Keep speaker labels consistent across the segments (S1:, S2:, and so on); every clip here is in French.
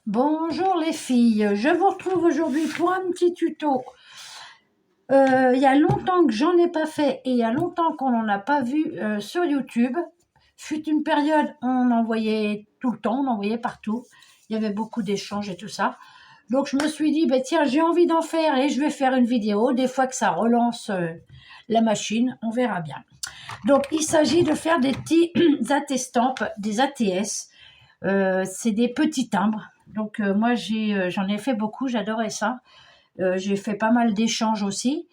S1: Bonjour les filles, je vous retrouve aujourd'hui pour un petit tuto. Il y a longtemps que j'en ai pas fait et il y a longtemps qu'on n'en a pas vu sur YouTube. Fut une période, on en voyait tout le temps, on en voyait partout. Il y avait beaucoup d'échanges et tout ça. Donc je me suis dit, bah, tiens, j'ai envie d'en faire et je vais faire une vidéo. Des fois que ça relance la machine, on verra bien. Donc il s'agit de faire des petits attestampes, des ATS. C'est des petits timbres. Donc moi j'en ai fait beaucoup, j'adorais ça. J'ai fait pas mal d'échanges aussi.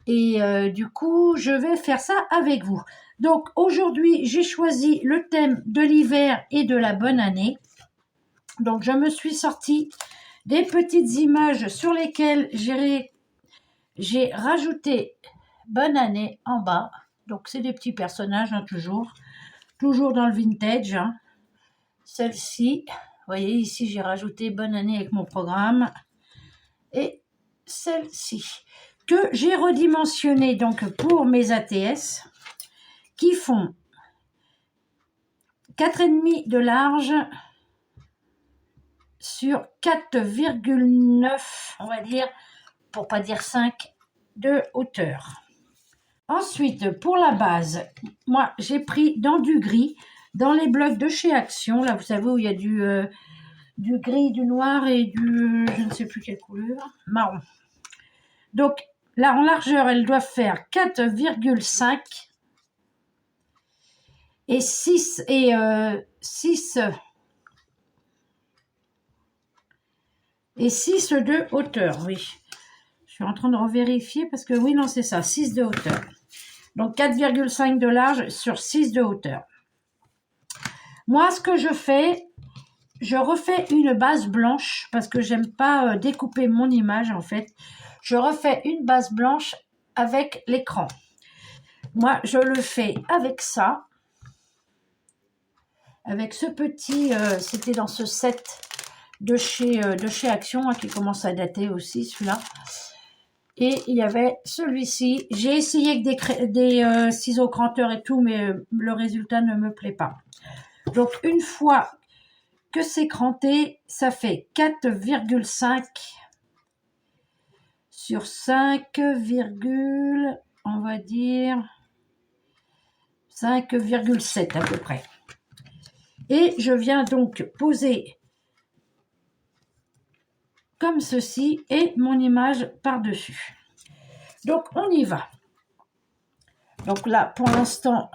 S1: Et du coup, je vais faire ça avec vous. Donc aujourd'hui, j'ai choisi le thème de l'hiver et de la bonne année. Donc je me suis sorti des petites images sur lesquelles j'ai rajouté bonne année en bas. Donc c'est des petits personnages, hein, toujours dans le vintage, hein. Celle-ci, vous voyez ici, j'ai rajouté bonne année avec mon programme. Et celle-ci, que j'ai redimensionné donc pour mes ATS, qui font 4,5 de large sur 4,9, on va dire, pour pas dire 5, de hauteur. Ensuite, pour la base, moi, j'ai pris dans du gris, dans les blocs de chez Action, là, vous savez où il y a du gris, du noir et du, je ne sais plus quelle couleur, marron. Donc, là, en largeur, elles doivent faire 4,5 et 6 de hauteur, oui. Je suis en train de revérifier parce que, oui, non, c'est ça, 6 de hauteur. Donc, 4,5 de large sur 6 de hauteur. Moi, ce que je fais, je refais une base blanche parce que j'aime pas découper mon image, en fait. Je refais une base blanche avec l'écran. Moi, je le fais avec ça. Avec ce petit, c'était dans ce set de chez Action, hein, qui commence à dater aussi, celui-là. Et il y avait celui-ci. J'ai essayé avec des ciseaux cranteurs et tout, mais le résultat ne me plaît pas. Donc, une fois que c'est cranté, ça fait 4,5 sur 5, on va dire 5,7 à peu près. Et je viens donc poser comme ceci et mon image par-dessus. Donc, on y va. Donc là, pour l'instant,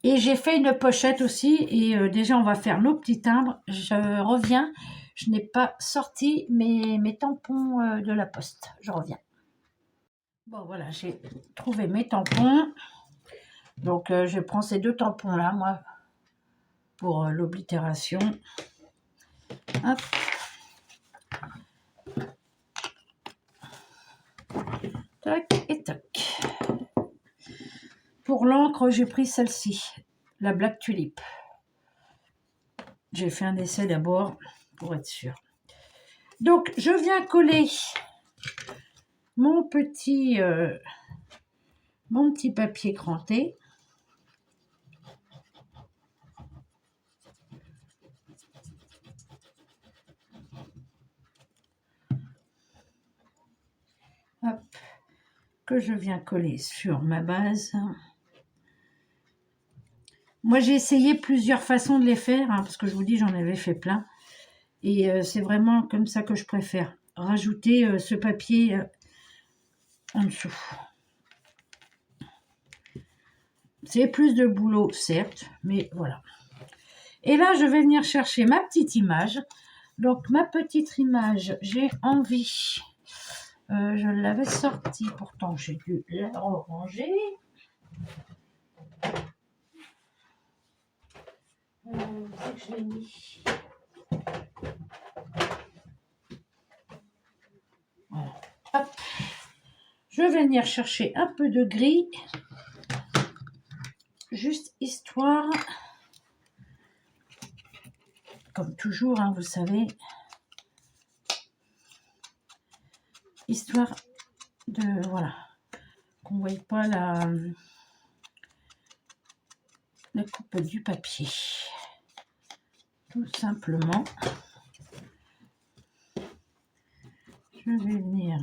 S1: et j'ai fait une pochette aussi, et déjà, on va faire nos petits timbres. Je reviens. Je n'ai pas sorti mes tampons de la poste. Je reviens. Bon, voilà, j'ai trouvé mes tampons. Donc, je prends ces deux tampons-là, moi, pour l'oblitération. Hop. Tac et tac. Pour l'encre, j'ai pris celle-ci, la Black Tulip. J'ai fait un essai d'abord pour être sûr. Donc, je viens coller mon petit papier cranté. Hop, que je viens coller sur ma base. Moi, j'ai essayé plusieurs façons de les faire, hein, parce que je vous dis, j'en avais fait plein. Et c'est vraiment comme ça que je préfère. Rajouter ce papier en dessous. C'est plus de boulot, certes, mais voilà. Et là, je vais venir chercher ma petite image. Donc, ma petite image, j'ai envie... je l'avais sortie, pourtant j'ai dû la ranger. Où c'est que je l'ai mis? Voilà. Hop. Je vais venir chercher un peu de gris, juste histoire, comme toujours, hein, vous savez, histoire de, voilà, qu'on ne voie pas la coupe du papier. tout simplement. Je vais venir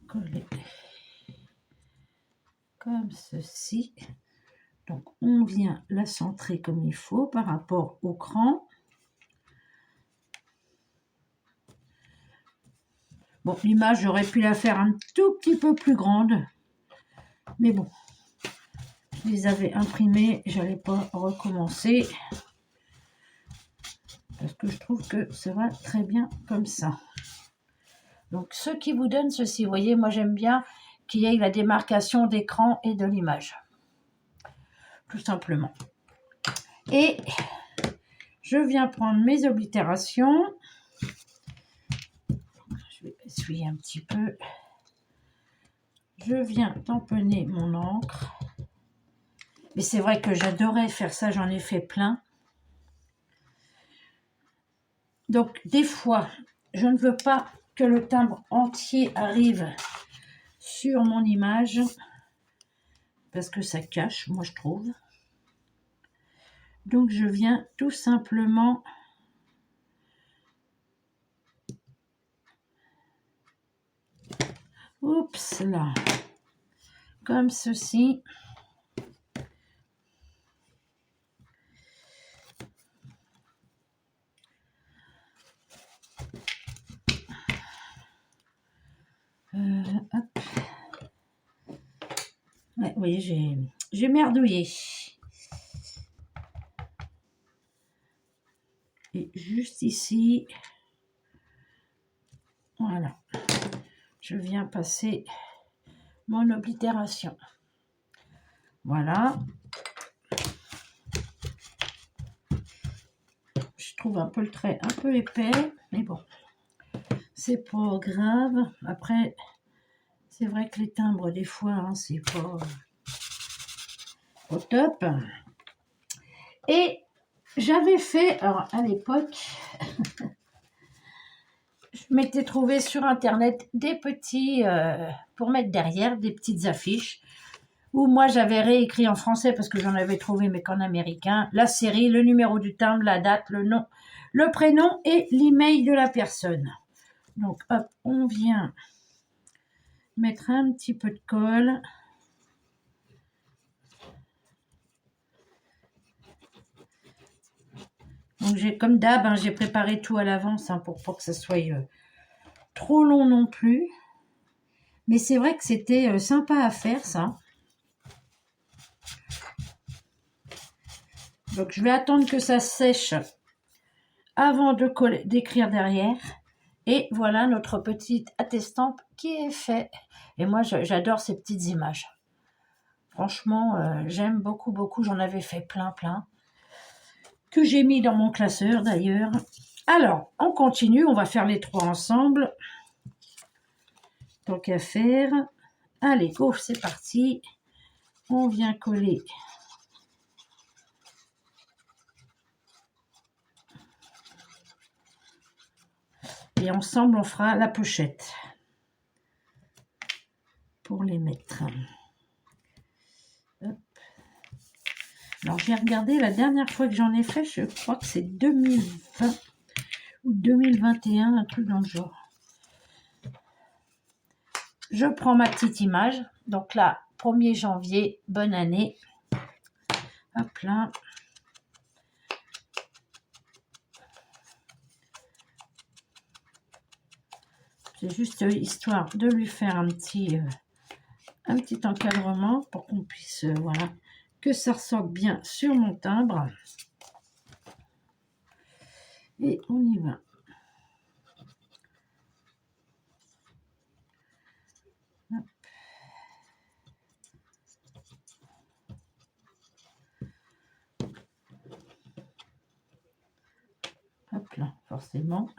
S1: coller comme ceci. Donc on vient la centrer comme il faut par rapport au cran. Bon, l'image, j'aurais pu la faire un tout petit peu plus grande, mais bon, je les avais imprimés, j'allais pas recommencer parce que je trouve que ça va très bien comme ça. Donc ce qui vous donne ceci, vous voyez, moi j'aime bien qu'il y ait la démarcation d'écran et de l'image, tout simplement. Et je viens prendre mes oblitérations. Je vais essuyer un petit peu. Je viens tamponner mon encre. Mais c'est vrai que j'adorais faire ça, j'en ai fait plein. Donc des fois, je ne veux pas que le timbre entier arrive sur mon image parce que ça cache, moi je trouve. Donc je viens tout simplement oups là, comme ceci. Hop. Ouais, vous voyez, j'ai merdouillé. Et juste ici, voilà, je viens passer mon oblitération. Voilà. Je trouve un peu le trait un peu épais, mais bon, c'est pas grave. Après, c'est vrai que les timbres, des fois, hein, c'est pas au top. Et j'avais fait, alors à l'époque, je m'étais trouvé sur internet des petits, pour mettre derrière, des petites affiches, où moi j'avais réécrit en français parce que j'en avais trouvé mais qu'en américain, la série, le numéro du timbre, la date, le nom, le prénom et l'email de la personne. Donc hop, on vient mettre un petit peu de colle. Donc j'ai comme d'hab, hein, j'ai préparé tout à l'avance hein, pour pas que ça soit trop long non plus. Mais c'est vrai que c'était sympa à faire ça. Donc je vais attendre que ça sèche avant de coller, d'écrire derrière. Et voilà notre petite attestampe qui est faite. Et moi j'adore ces petites images. Franchement, j'aime beaucoup, beaucoup. J'en avais fait plein, que j'ai mis dans mon classeur d'ailleurs. Alors, on continue, on va faire les trois ensemble. Tant qu'à faire. Allez, go, c'est parti. On vient coller. Et ensemble, on fera la pochette. Pour les mettre. Hop. Alors, j'ai regardé la dernière fois que j'en ai fait, je crois que c'est 2020 ou 2021, un truc dans le genre. Je prends ma petite image. Donc là, 1er janvier, bonne année. Hop là. C'est juste histoire de lui faire un petit encadrement pour qu'on puisse, voilà, que ça ressorte bien sur mon timbre. Et on y va. Hop. Hop là, forcément.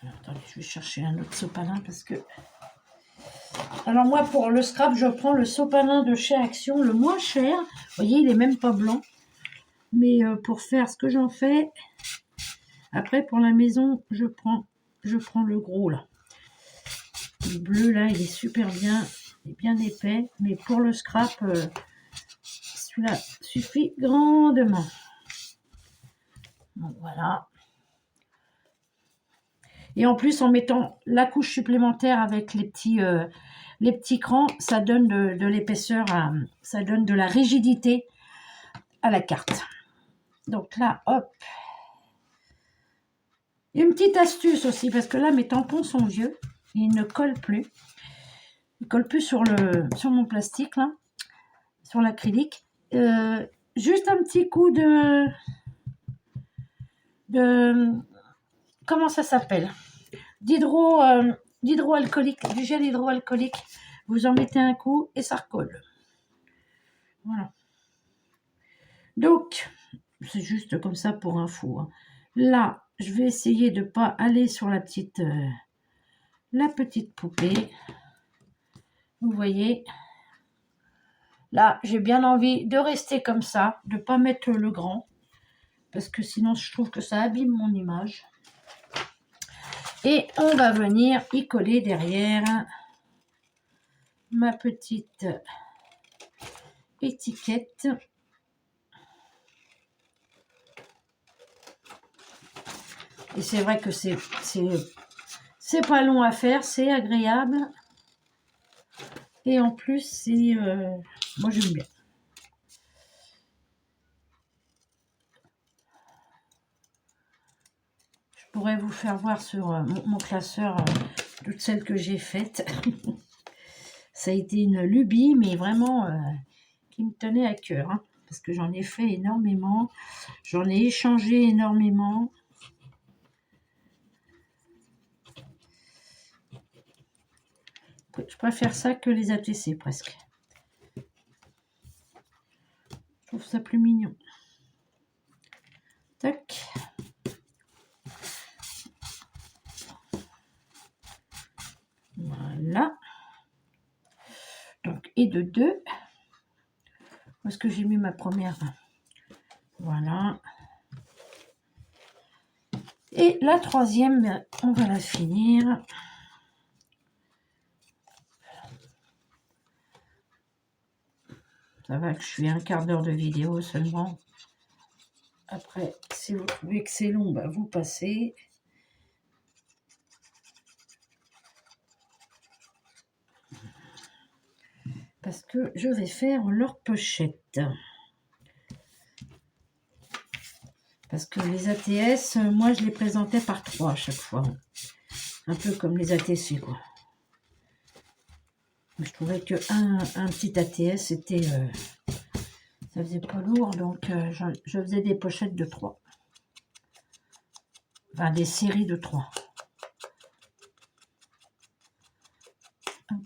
S1: Alors, attendez, je vais chercher un autre sopalin parce que... Alors moi, pour le scrap, je prends le sopalin de chez Action, le moins cher. Vous voyez, il est même pas blanc. Mais pour faire ce que j'en fais... Après, pour la maison, je prends le gros, là. Le bleu, là, il est super bien. Il est bien épais. Mais pour le scrap, celui-là suffit grandement. Donc, voilà. Et en plus, en mettant la couche supplémentaire avec les petits crans, ça donne de l'épaisseur, ça donne de la rigidité à la carte. Donc là, hop. Une petite astuce aussi, parce que là, mes tampons sont vieux. Ils ne collent plus. Ils ne collent plus sur mon plastique, là, sur l'acrylique. Juste un petit coup de comment ça s'appelle, d'hydroalcoolique, du gel hydroalcoolique. Vous en mettez un coup et ça recolle. Voilà. Donc, c'est juste comme ça pour info. Hein. Là, je vais essayer de ne pas aller sur la petite poupée. Vous voyez. Là, j'ai bien envie de rester comme ça, de ne pas mettre le grand. Parce que sinon, je trouve que ça abîme mon image. Et on va venir y coller derrière ma petite étiquette. Et c'est vrai que c'est pas long à faire, c'est agréable. Et en plus, c'est... moi, j'aime bien. Je pourrais vous faire voir sur mon classeur toutes celles que j'ai faites. Ça a été une lubie, mais vraiment qui me tenait à cœur. Hein, parce que j'en ai fait énormément. J'en ai échangé énormément. Je préfère ça que les ATC presque. Je trouve ça plus mignon. Tac. Voilà. Donc, et de 2. Où est-ce que j'ai mis ma première? Voilà. Et la troisième, on va la finir. Ça va que je suis un quart d'heure de vidéo seulement. Après, si vous trouvez que c'est long, bah vous passez. Parce que je vais faire leur pochette. Parce que les ATS, moi je les présentais par 3 à chaque fois. Un peu comme les ATC, quoi. Je trouvais que un petit ATS, c'était... ça faisait pas lourd, donc je faisais des pochettes de 3. Enfin, des séries de 3. Hop.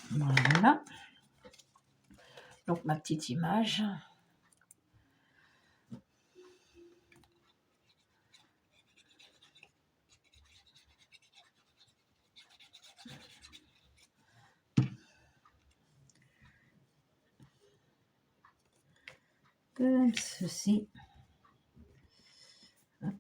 S1: Voilà. Donc, ma petite image. Comme ceci. Hop.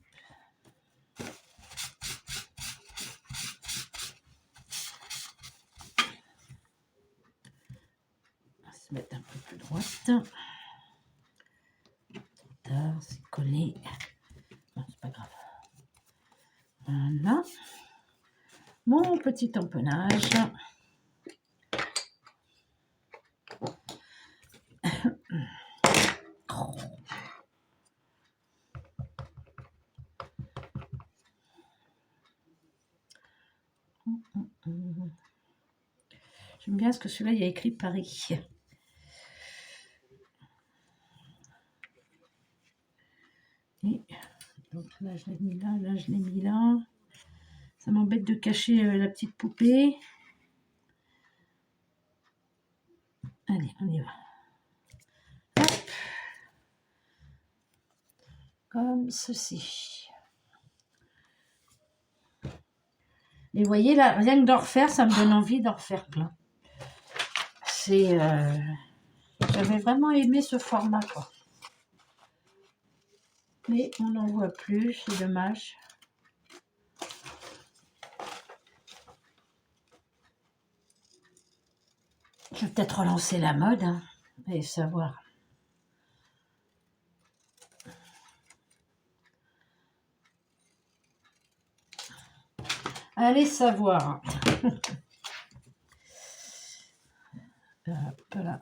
S1: On va se mettre un peu plus droite. Tard, c'est collé. Non, c'est pas grave. Voilà. Mon petit empennage. J'aime bien parce que celui-là, il y a écrit Paris. Et donc là, je l'ai mis là, là, je l'ai mis là. Ça m'embête de cacher la petite poupée. Allez, on y va. Hop. Comme ceci. Et vous voyez, là, rien que d'en refaire, ça me donne envie d'en refaire plein. C'est J'avais vraiment aimé ce format, quoi. Mais on n'en voit plus, c'est dommage. Je vais peut-être relancer la mode, hein, et savoir. Allez savoir. Hop là.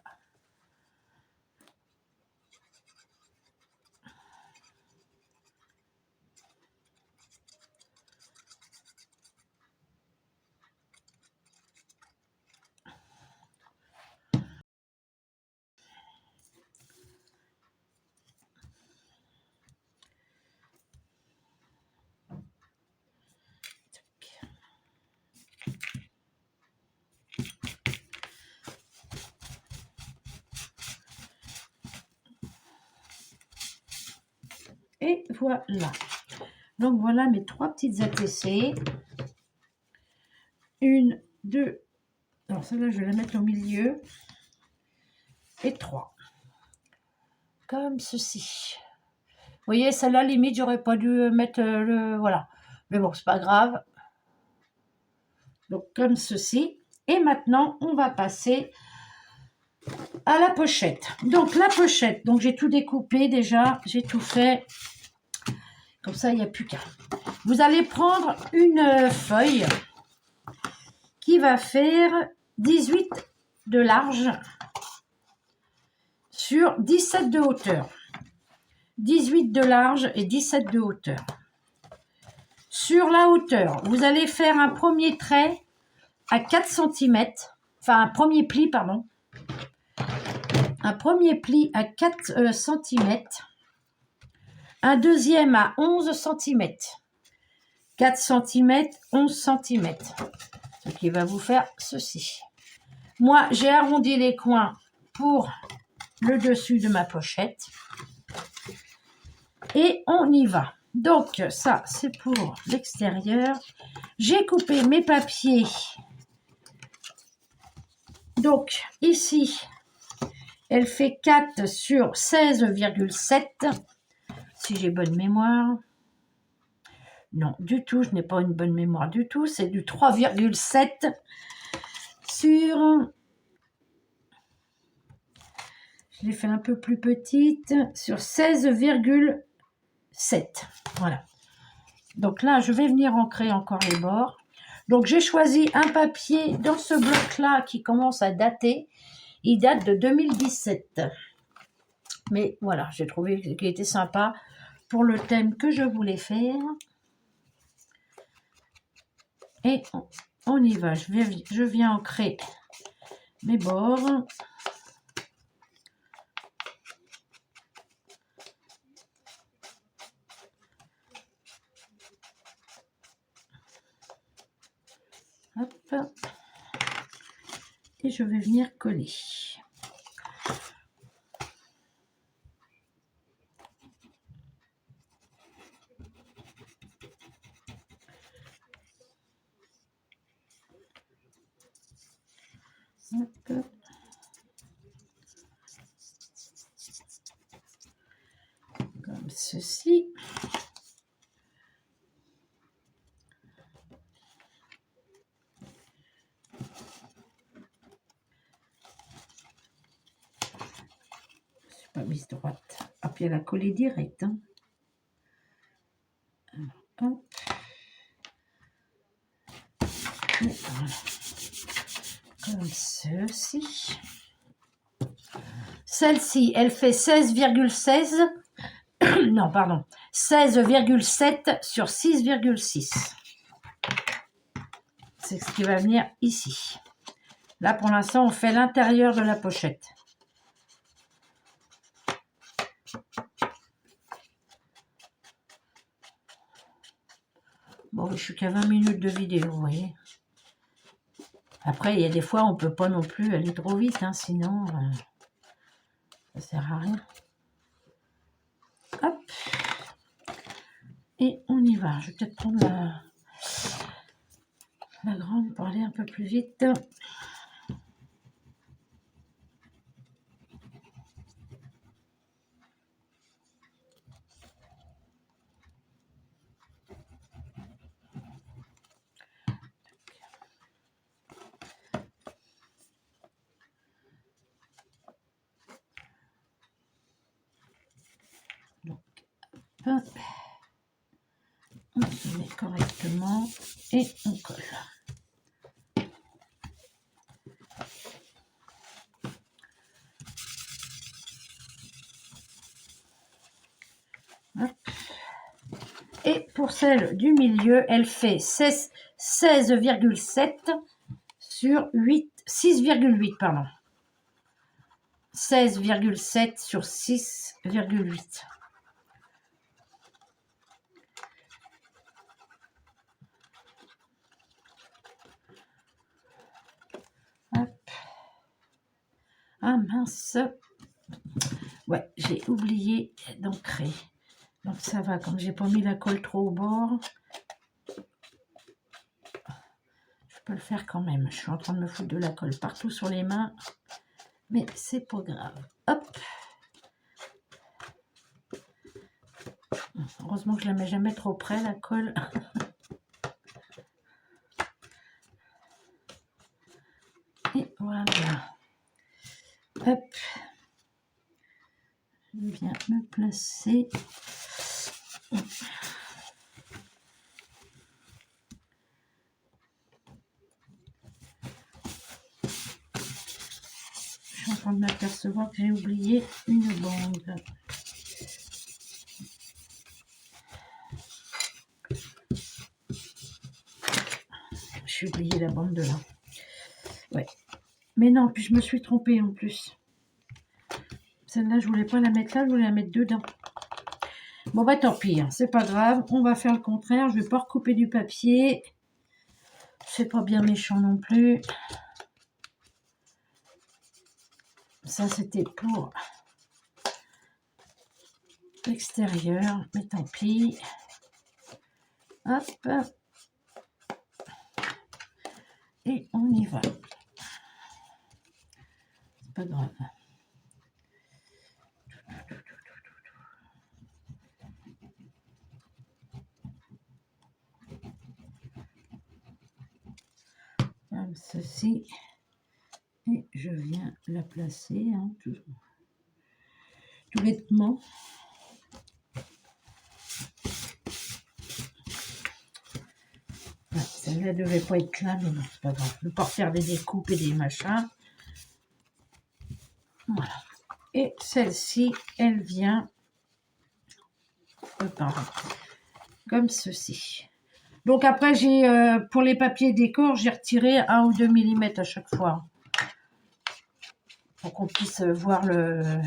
S1: Et voilà. Donc voilà mes 3 petites ATC. 1, 2. Alors celle-là, je vais la mettre au milieu. Et 3. Comme ceci. Vous voyez, celle-là, limite, j'aurais pas dû mettre le... Voilà. Mais bon, c'est pas grave. Donc comme ceci. Et maintenant, on va passer à la pochette. Donc la pochette, donc j'ai tout découpé déjà, j'ai tout fait. Comme ça, il n'y a plus qu'à. Vous allez prendre une feuille qui va faire 18 de large sur 17 de hauteur. 18 de large et 17 de hauteur. Sur la hauteur, vous allez faire un premier trait à 4 cm, enfin un premier pli, pardon. Un premier pli à 4 cm. Un deuxième à 11 cm. 4 cm, 11 cm. Ce qui va vous faire ceci. Moi, j'ai arrondi les coins pour le dessus de ma pochette. Et on y va. Donc, ça, c'est pour l'extérieur. J'ai coupé mes papiers. Donc, ici, elle fait 4 sur 16,7. Si j'ai bonne mémoire. Non, du tout, je n'ai pas une bonne mémoire du tout. C'est du 3,7 sur... Je l'ai fait un peu plus petite, sur 16,7. Voilà. Donc là, je vais venir ancrer encore les bords. Donc, j'ai choisi un papier dans ce bloc-là qui commence à dater. Il date de 2017. Mais voilà, j'ai trouvé qu'il était sympa pour le thème que je voulais faire. Et on y va. Je viens ancrer mes bords. Hop. Et je vais venir coller. Hop. Comme ceci. Pas mise droite. Ah, puis elle a collé direct. Hein. Alors, hop. Et voilà. Comme ceci. Celle-ci, elle fait 16,16. Non, pardon. 16,7 sur 6,6. C'est ce qui va venir ici. Là, pour l'instant, on fait l'intérieur de la pochette. Bon, je suis qu'à 20 minutes de vidéo, vous voyez. Après, il y a des fois, on ne peut pas non plus aller trop vite, hein, sinon, ça ne sert à rien. Hop. Et on y va. Je vais peut-être prendre la grande pour aller un peu plus vite. Hop. On se met correctement et on colle. Hop. Et pour celle du milieu, elle fait 16,7 sur 6,8, pardon. 16,7 sur 6,8. Ah mince. Ouais, j'ai oublié d'ancrer. Donc ça va, comme j'ai pas mis la colle trop au bord. Je peux le faire quand même. Je suis en train de me foutre de la colle partout sur les mains. Mais c'est pas grave. Hop. Heureusement que je la mets jamais trop près, la colle. Et voilà. Hop. Je viens me placer. Je suis en train de m'apercevoir que j'ai oublié une bande. J'ai oublié la bande de là. Ouais. Mais non, puis je me suis trompée en plus. Celle-là, je voulais pas la mettre là, je voulais la mettre dedans. Bon, bah tant pis, hein, c'est pas grave. On va faire le contraire. Je vais pas recouper du papier. C'est pas bien méchant non plus. Ça, c'était pour l'extérieur. Mais tant pis. Hop. Et on y va. C'est pas grave. Comme ceci. Et je viens la placer, hein, tout bêtement. Ouais, celle-là ne devait pas être là, mais non, c'est pas grave. Je ne vais pas faire des découpes et des machins. Voilà. Et celle-ci, elle vient comme ceci. Donc après, j'ai pour les papiers décor, j'ai retiré 1 ou 2 mm à chaque fois. Pour qu'on puisse voir le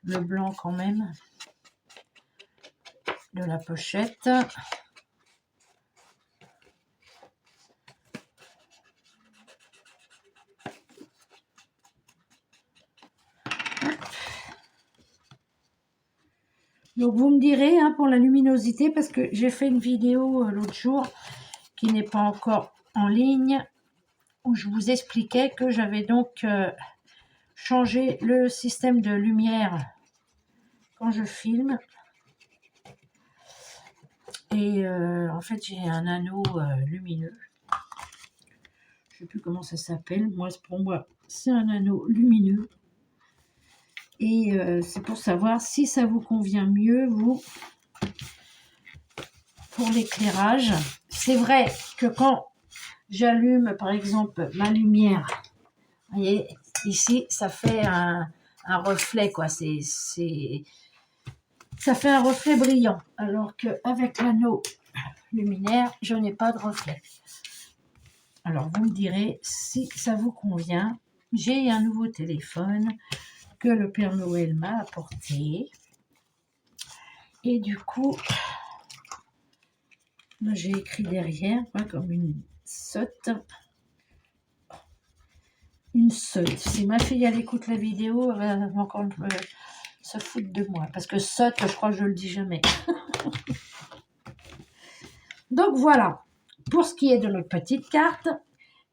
S1: blanc quand même de la pochette. Donc vous me direz hein, pour la luminosité, parce que j'ai fait une vidéo l'autre jour qui n'est pas encore en ligne, où je vous expliquais que j'avais donc changé le système de lumière quand je filme. Et en fait j'ai un anneau lumineux. Je ne sais plus comment ça s'appelle. Pour moi, c'est un anneau lumineux. Et c'est pour savoir si ça vous convient mieux, vous, pour l'éclairage. C'est vrai que quand j'allume, par exemple, ma lumière, vous voyez, ici, ça fait un reflet, quoi. Ça fait un reflet brillant. Alors qu'avec l'anneau luminaire, je n'ai pas de reflet. Alors, vous me direz si ça vous convient. J'ai un nouveau téléphone que le Père Noël m'a apporté. Et du coup, j'ai écrit derrière, moi, comme une sotte. Une sotte. Si ma fille, elle écoute la vidéo, elle va encore se foutre de moi. Parce que sotte, je crois que je le dis jamais. Donc voilà, pour ce qui est de notre petite carte.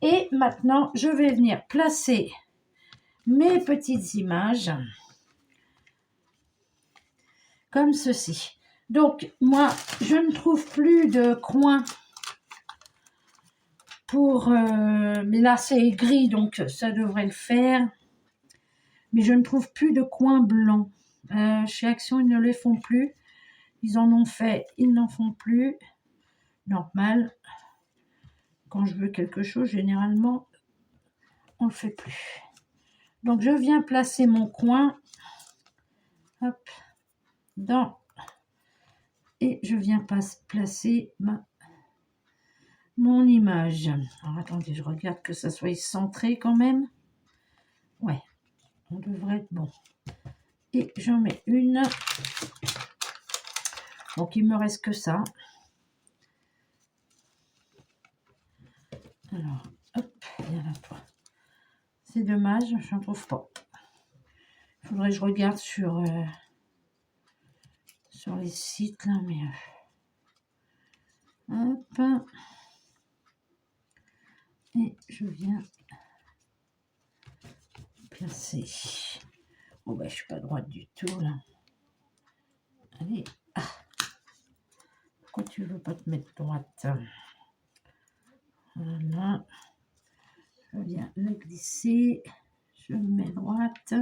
S1: Et maintenant, je vais venir placer mes petites images comme ceci. Donc, moi, je ne trouve plus de coin pour... mais là, c'est gris, donc ça devrait le faire. Mais je ne trouve plus de coin blanc. Chez Action, ils ne les font plus. Ils en ont fait, ils n'en font plus. Normal. Quand je veux quelque chose, généralement, on ne le fait plus. Donc, je viens placer mon coin. Hop. Et je viens placer mon image. Alors, attendez, je regarde que ça soit centré quand même. Ouais, on devrait être bon. Et j'en mets une. Donc, il me reste que ça. Alors, hop, viens là, toi. C'est dommage, je n'en trouve pas. Il faudrait que je regarde sur les sites, là, mais... hop. Et je viens placer. Oh, ben, je suis pas droite du tout, là. Allez. Ah. Pourquoi tu veux pas te mettre droite? Voilà. Je viens le glisser. Je me mets droite.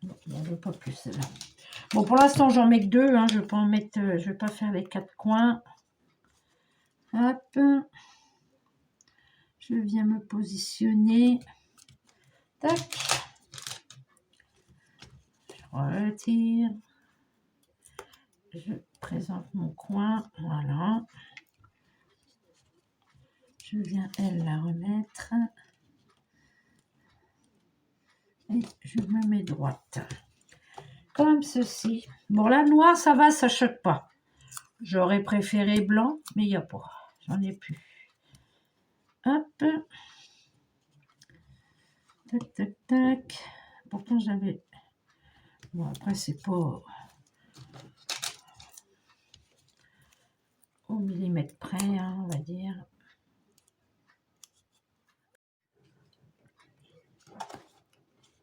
S1: Il n'y en a pas plus là. Bon, pour l'instant, j'en mets que 2. Hein. Je vais pas en mettre. Je vais pas faire les 4 coins. Hop. Je viens me positionner. Tac. Je retire. Je présente mon coin. Voilà. Je viens, elle, la remettre. Et je me mets droite. Comme ceci. Bon, là, noir, ça va, ça choque pas. J'aurais préféré blanc, mais il n'y a pas. J'en ai plus. Hop. Tac, tac, tac. Pourtant, j'avais... Bon, après, c'est pas au millimètre près, hein, on va dire.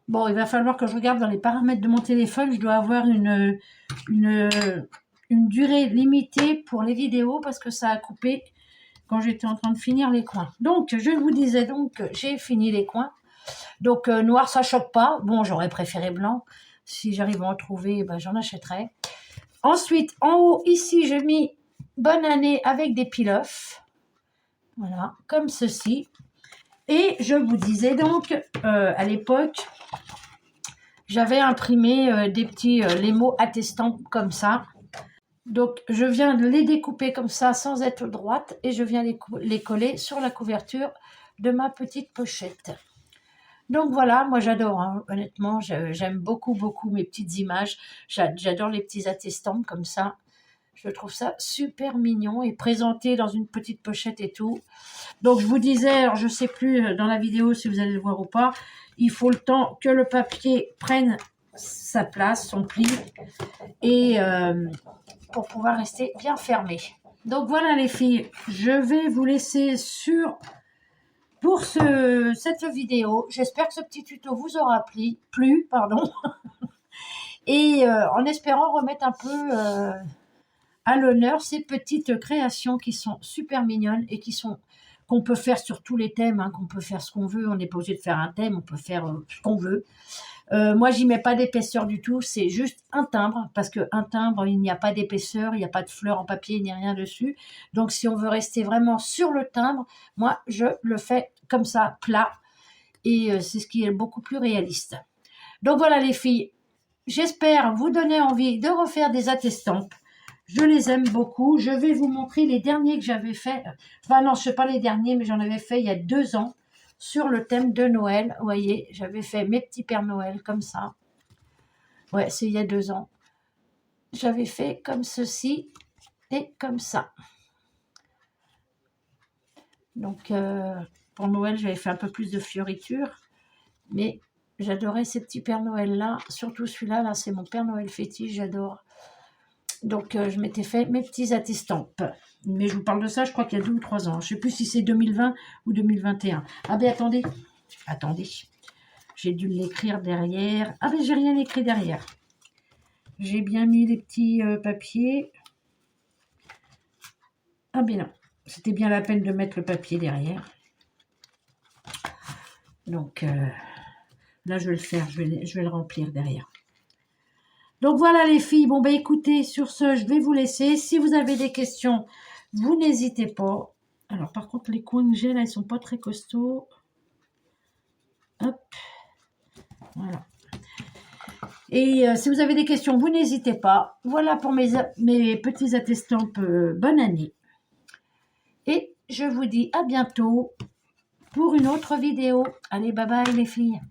S1: Bon, il va falloir que je regarde dans les paramètres de mon téléphone. Je dois avoir une durée limitée pour les vidéos parce que ça a coupé quand j'étais en train de finir les coins. Donc, je vous disais donc, j'ai fini les coins. Donc, noir, ça choque pas. Bon, j'aurais préféré blanc. Si j'arrive à en trouver, ben, j'en achèterai. Ensuite, en haut, ici, j'ai mis bonne année avec des peel-off. Voilà, comme ceci. Et je vous disais donc, à l'époque, j'avais imprimé des petits les mots attestants comme ça. Donc, je viens de les découper comme ça sans être droite et je viens les coller sur la couverture de ma petite pochette. Donc voilà, moi j'adore, hein, honnêtement, j'aime beaucoup, beaucoup mes petites images. J'adore les petits attestants comme ça. Je trouve ça super mignon et présenté dans une petite pochette et tout. Donc je vous disais, alors je ne sais plus dans la vidéo si vous allez le voir ou pas, il faut le temps que le papier prenne sa place, son pli, et pour pouvoir rester bien fermé. Donc voilà les filles, je vais vous laisser pour cette vidéo. J'espère que ce petit tuto vous aura plu, pardon. Et en espérant remettre un peu à l'honneur ces petites créations qui sont super mignonnes et qu'on peut faire sur tous les thèmes, hein, qu'on peut faire ce qu'on veut. On n'est pas obligé de faire un thème, on peut faire ce qu'on veut. Moi, j'y mets pas d'épaisseur du tout, c'est juste un timbre, parce qu'un timbre, il n'y a pas d'épaisseur, il n'y a pas de fleurs en papier, ni rien dessus. Donc, si on veut rester vraiment sur le timbre, moi, je le fais comme ça, plat, et c'est ce qui est beaucoup plus réaliste. Donc, voilà les filles, j'espère vous donner envie de refaire des attestampes. Je les aime beaucoup. Je vais vous montrer les derniers que j'avais fait. Enfin, non, je ne sais pas les derniers, mais j'en avais fait il y a 2 ans. Sur le thème de Noël, vous voyez, j'avais fait mes petits Pères Noël comme ça. Ouais, c'est il y a 2 ans. J'avais fait comme ceci et comme ça. Donc, pour Noël, j'avais fait un peu plus de fioritures. Mais j'adorais ces petits Pères Noël-là. Surtout celui-là, là, c'est mon Père Noël fétiche, j'adore. Donc, je m'étais fait mes petits attestampes. Mais je vous parle de ça, je crois qu'il y a 2 ou 3 ans. Je ne sais plus si c'est 2020 ou 2021. Ah ben attendez. Attendez. J'ai dû l'écrire derrière. Ah ben j'ai rien écrit derrière. J'ai bien mis les petits papiers. Ah ben non. C'était bien la peine de mettre le papier derrière. Donc, Là, je vais le faire, je vais le remplir derrière. Donc voilà les filles, bon ben écoutez, sur ce, je vais vous laisser. Si vous avez des questions, vous n'hésitez pas. Alors par contre, les coins que j'ai là, ils sont pas très costauds. Hop, voilà. Et si vous avez des questions, vous n'hésitez pas. Voilà pour mes petits attestampes, bonne année. Et je vous dis à bientôt pour une autre vidéo. Allez, bye bye les filles.